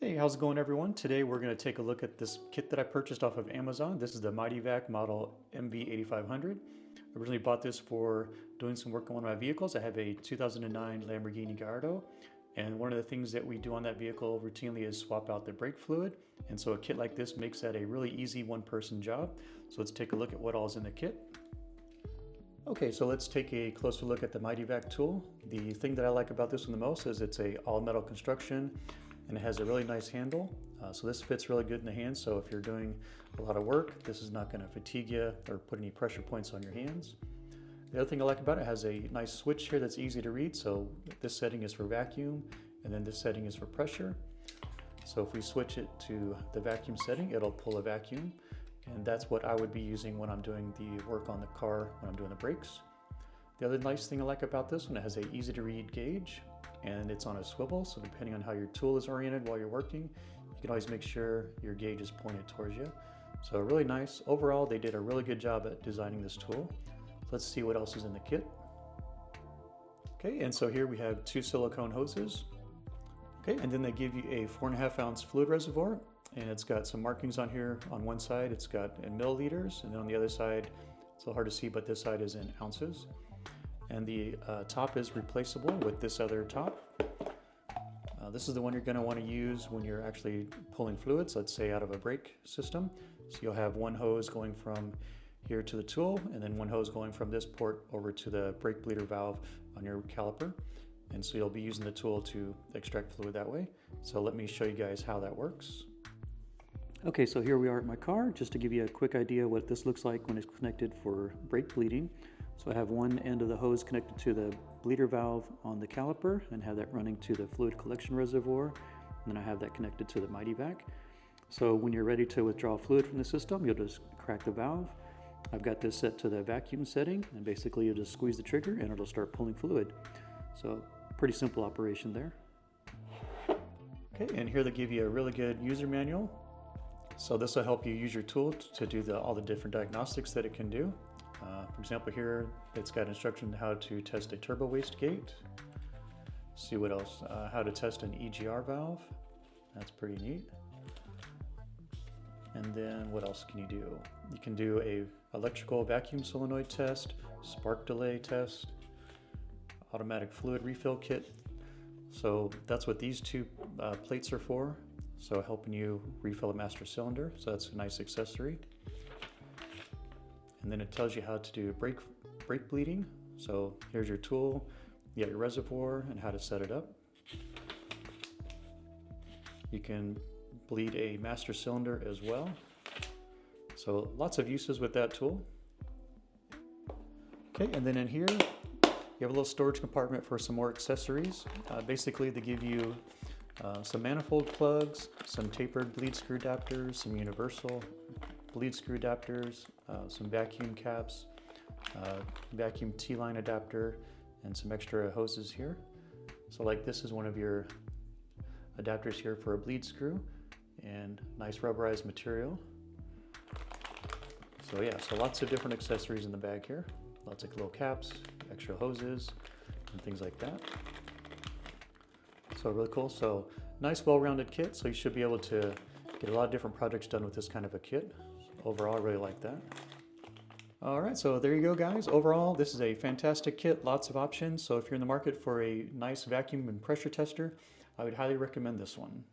Hey, how's it going everyone? Today we're going to take a look at this kit that I purchased off of Amazon. This is the Mityvac model MV8500. I originally bought this for doing some work on one of my vehicles. I have a 2009 Lamborghini Gallardo, and one of the things that we do on that vehicle routinely is swap out the brake fluid. And so a kit like this makes that a really easy one-person job. So let's take a look at what all is in the kit. Okay, so let's take a closer look at the Mityvac tool. The thing that I like about this one the most is it's a all-metal construction, and it has a really nice handle. So this fits really good in the hands. So if you're doing a lot of work, this is not going to fatigue you or put any pressure points on your hands. The other thing I like about it has a nice switch here that's easy to read. So this setting is for vacuum, and then this setting is for pressure. So if we switch it to the vacuum setting, it'll pull a vacuum. And that's what I would be using when I'm doing the work on the car, when I'm doing the brakes. The other nice thing I like about this one, it has a easy to read gauge, and it's on a swivel. So depending on how your tool is oriented while you're working, you can always make sure your gauge is pointed towards you. So really nice. Overall, they did a really good job at designing this tool. Let's see what else is in the kit. Okay, and so here we have 2 silicone hoses. Okay, and then they give you a 4.5 ounce fluid reservoir, and it's got some markings on here. On one side, it's got in milliliters, and then on the other side, it's a little hard to see, but this side is in ounces. And the top is replaceable with this other top. This is the one you're going to want to use when you're actually pulling fluids, let's say out of a brake system. So you'll have one hose going from here to the tool, and then one hose going from this port over to the brake bleeder valve on your caliper. And so you'll be using the tool to extract fluid that way. So let me show you guys how that works. Okay, so here we are at my car, just to give you a quick idea what this looks like when it's connected for brake bleeding. So I have one end of the hose connected to the bleeder valve on the caliper and have that running to the fluid collection reservoir. And then I have that connected to the Mityvac. So when you're ready to withdraw fluid from the system, you'll just crack the valve. I've got this set to the vacuum setting, and basically you'll just squeeze the trigger and it'll start pulling fluid. So pretty simple operation there. Okay, and here they give you a really good user manual. So this will help you use your tool to do all the different diagnostics that it can do. For example, here it's got instruction how to test a turbo wastegate. See what else? How to test an EGR valve. That's pretty neat. And then what else can you do? You can do a electrical vacuum solenoid test, spark delay test, automatic fluid refill kit. So that's what these two plates are for. So helping you refill a master cylinder. So that's a nice accessory. And then it tells you how to do brake bleeding. So here's your tool, you got your reservoir and how to set it up. You can bleed a master cylinder as well. So lots of uses with that tool. Okay, and then in here, you have a little storage compartment for some more accessories. Basically, they give you some manifold plugs, some tapered bleed screw adapters, some universal bleed screw adapters, some vacuum caps, vacuum T-line adapter, and some extra hoses here. So like this is one of your adapters here for a bleed screw, and nice rubberized material. So yeah, so lots of different accessories in the bag here. Lots of little caps, extra hoses, and things like that. So really cool. So nice well-rounded kit. So you should be able to get a lot of different projects done with this kind of a kit. Overall, I really like that. All right, so there you go, guys. Overall, this is a fantastic kit, lots of options. So if you're in the market for a nice vacuum and pressure tester, I would highly recommend this one.